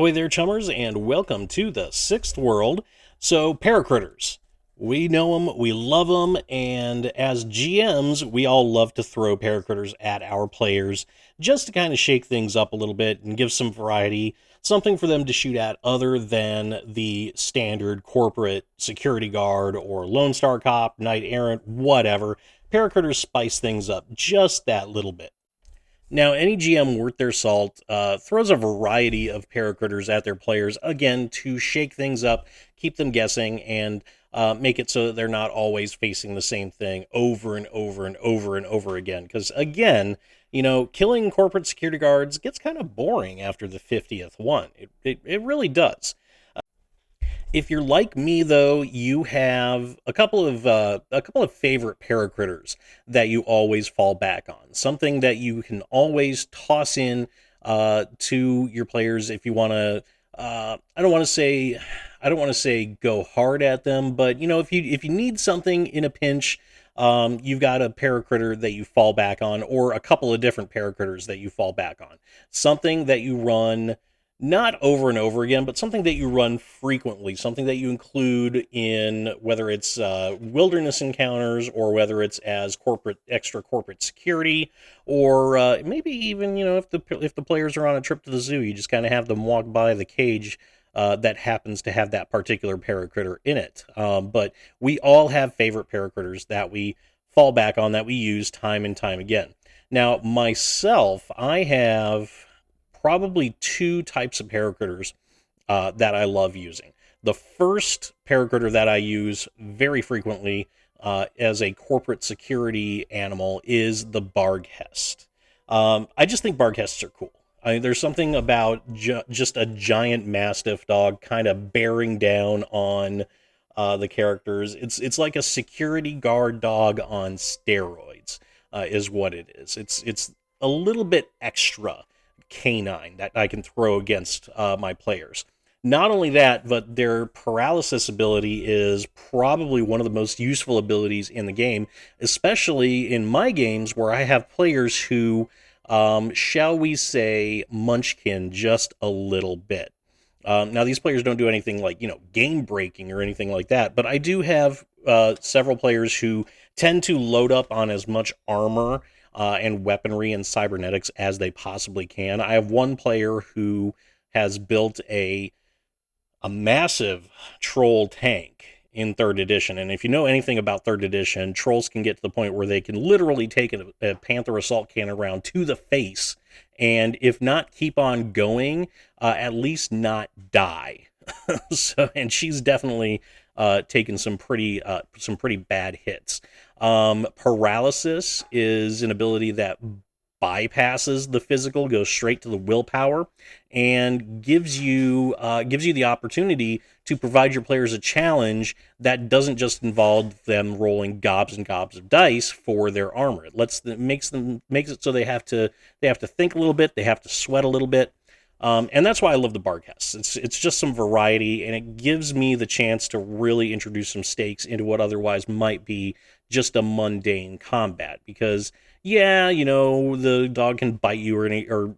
Ahoy there, Chummers, and welcome to the Sixth World. So, paracritters. We know them, we love them, and as GMs, we all love to throw paracritters at our players just to kind of shake things up a little bit and give some variety, something for them to shoot at other than the standard corporate security guard or Lone Star Cop, Knight Errant, whatever. Paracritters spice things up just that little bit. Now, any GM worth their salt throws a variety of paracritters at their players, again, to shake things up, keep them guessing, and make it so that they're not always facing the same thing over and over and over and over again. Because, again, killing corporate security guards gets kind of boring after the 50th one. It really does. If you're like me, though, you have a couple of favorite paracritters that you always fall back on. Something that you can always toss in to your players if you want to. I don't want to say go hard at them, but if you need something in a pinch, you've got a paracritter that you fall back on, or a couple of different paracritters that you fall back on. Something that you run not over and over again, but something that you run frequently, something that you include in whether it's wilderness encounters or whether it's as extra corporate security, or maybe even if the players are on a trip to the zoo, you just kind of have them walk by the cage that happens to have that particular paracritter in it. But we all have favorite paracritters that we fall back on, that we use time and time again. Now, myself, I have probably two types of paracritters that I love using. The first paracritter that I use very frequently as a corporate security animal is the Barghest. I just think Barghests are cool. I mean, there's something about just a giant Mastiff dog kind of bearing down on the characters. It's like a security guard dog on steroids, is what it is. It's a little bit extra canine that I can throw against my players. Not only that, but their paralysis ability is probably one of the most useful abilities in the game, especially in my games where I have players who, shall we say, munchkin just a little bit. Now, these players don't do anything like, game breaking or anything like that, but I do have several players who tend to load up on as much armor and weaponry and cybernetics as they possibly can. I have one player who has built a massive troll tank in 3rd edition. And if you know anything about 3rd edition, trolls can get to the point where they can literally take a Panther assault cannon round to the face, and if not keep on going, at least not die. And she's definitely taken some pretty bad hits. Paralysis is an ability that bypasses the physical, goes straight to the willpower, and gives you the opportunity to provide your players a challenge that doesn't just involve them rolling gobs and gobs of dice for their armor. It makes it so they have to think a little bit, they have to sweat a little bit. And that's why I love the Barghests. It's just some variety, and it gives me the chance to really introduce some stakes into what otherwise might be just a mundane combat. Because, the dog can bite you, or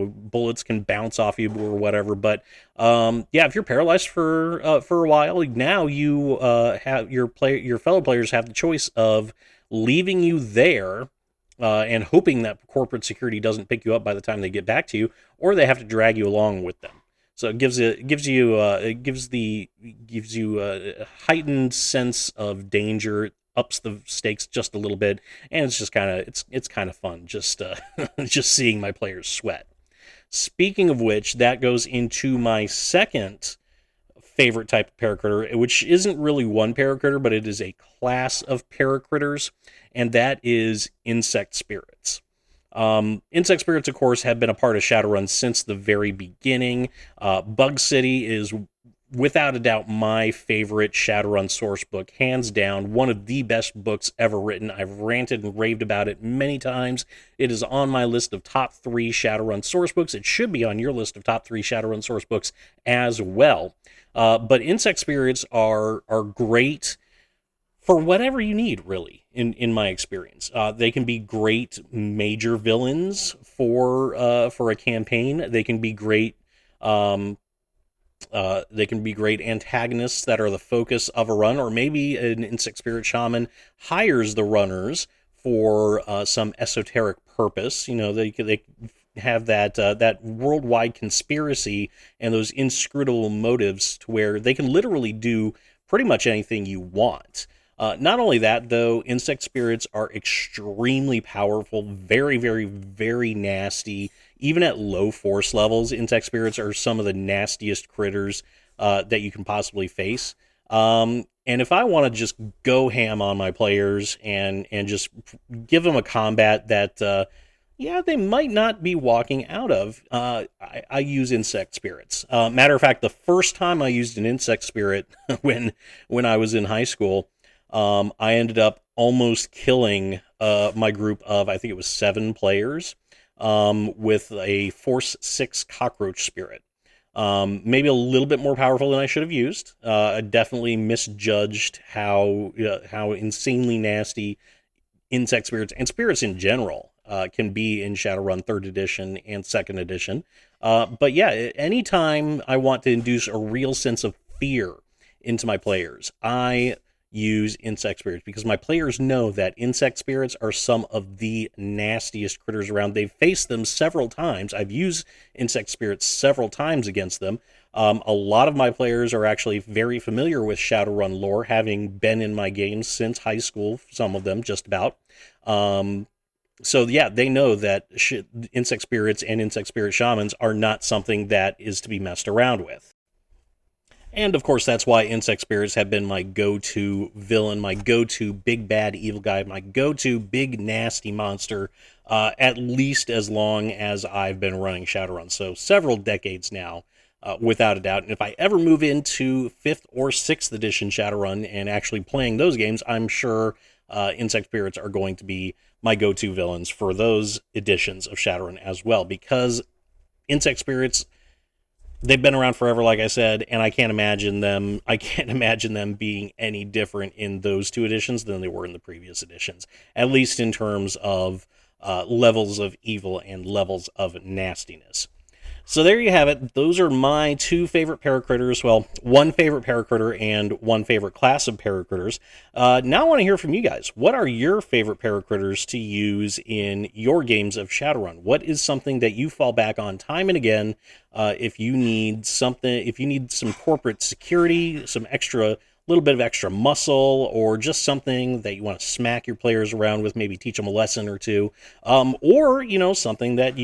bullets can bounce off you or whatever. But if you're paralyzed for a while, now you have your fellow players have the choice of leaving you there, and hoping that corporate security doesn't pick you up by the time they get back to you, or they have to drag you along with them. So it gives you a heightened sense of danger, ups the stakes just a little bit, and it's just kind of fun just just seeing my players sweat. Speaking of which, that goes into my second favorite type of paracritter, which isn't really one paracritter, but it is a class of paracritters, and that is insect spirits. Insect spirits, of course, have been a part of Shadowrun since the very beginning. Bug City is, without a doubt, my favorite Shadowrun source book, hands down, one of the best books ever written. I've ranted and raved about it many times. It is on my list of top 3 Shadowrun source books. It should be on your list of top 3 Shadowrun source books as well. But insect spirits are great for whatever you need, really, in my experience. They can be great major villains for a campaign. They can be great They can be great antagonists that are the focus of a run, or maybe an insect spirit shaman hires the runners for some esoteric purpose. They have that worldwide conspiracy and those inscrutable motives to where they can literally do pretty much anything you want. Not only that, though, insect spirits are extremely powerful, very, very, very nasty. Even at low force levels, insect spirits are some of the nastiest critters that you can possibly face. And if I want to just go ham on my players and just give them a combat that yeah, they might not be walking out of. I use insect spirits. Matter of fact, the first time I used an insect spirit when I was in high school, I ended up almost killing my group of, I think it was 7 players, with a Force 6 cockroach spirit. Maybe a little bit more powerful than I should have used. I definitely misjudged how insanely nasty insect spirits and spirits in general can be in Shadowrun 3rd edition and 2nd edition. But yeah, anytime I want to induce a real sense of fear into my players, I use insect spirits because my players know that insect spirits are some of the nastiest critters around. They've faced them several times. I've used insect spirits several times against them. A lot of my players are actually very familiar with Shadowrun lore, having been in my games since high school, some of them just about. So yeah, they know that insect spirits and insect spirit shamans are not something that is to be messed around with. And of course, that's why insect spirits have been my go-to villain, my go-to big bad evil guy, my go-to big nasty monster, at least as long as I've been running Shadowrun. So several decades now, without a doubt. And if I ever move into 5th or 6th edition Shadowrun and actually playing those games, I'm sure insect spirits are going to be my go-to villains for those editions of Shadowrun as well, because insect spirits, they've been around forever, like I said, and I can't imagine them being any different in those 2 editions than they were in the previous editions, at least in terms of levels of evil and levels of nastiness. So there you have it. Those are my 2 favorite paracritters. Well, 1 favorite paracritter and 1 favorite class of paracritters. Now I want to hear from you guys. What are your favorite paracritters to use in your games of Shadowrun? What is something that you fall back on time and again if you need something, if you need some corporate security, some extra little bit of extra muscle, or just something that you want to smack your players around with, maybe teach them a lesson or two, or, something that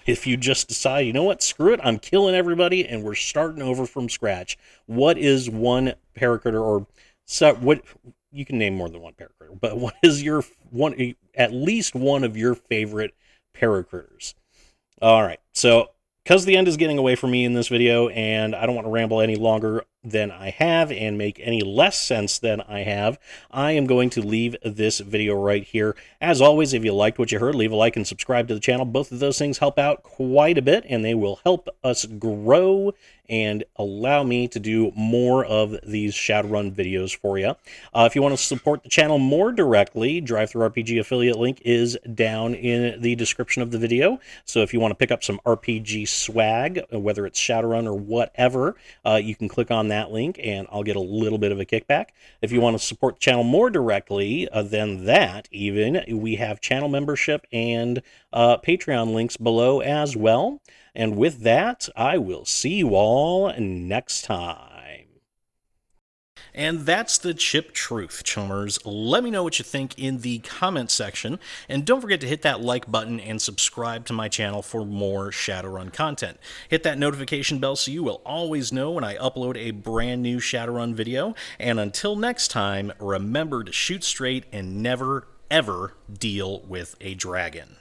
if you just decide, you know what, screw it, I'm killing everybody and we're starting over from scratch. What is one paracritter, or what, you can name more than one paracritter, but what is at least one of your favorite paracritters? All right, so because the end is getting away from me in this video, and I don't want to ramble any longer than I have and make any less sense than I have, I am going to leave this video right here. As always, if you liked what you heard, leave a like and subscribe to the channel. Both of those things help out quite a bit, and they will help us grow and allow me to do more of these Shadowrun videos for you. If you want to support the channel more directly, DriveThruRPG affiliate link is down in the description of the video. So if you want to pick up some RPG swag, whether it's Shadowrun or whatever, you can click on that link and I'll get a little bit of a kickback. If you want to support the channel more directly than that even, we have channel membership and Patreon links below as well. And with that, I will see you all next time. And that's the chip truth, chummers. Let me know what you think in the comments section, and don't forget to hit that like button and subscribe to my channel for more Shadowrun content. Hit that notification bell so you will always know when I upload a brand new Shadowrun video, and until next time, remember to shoot straight and never, ever deal with a dragon.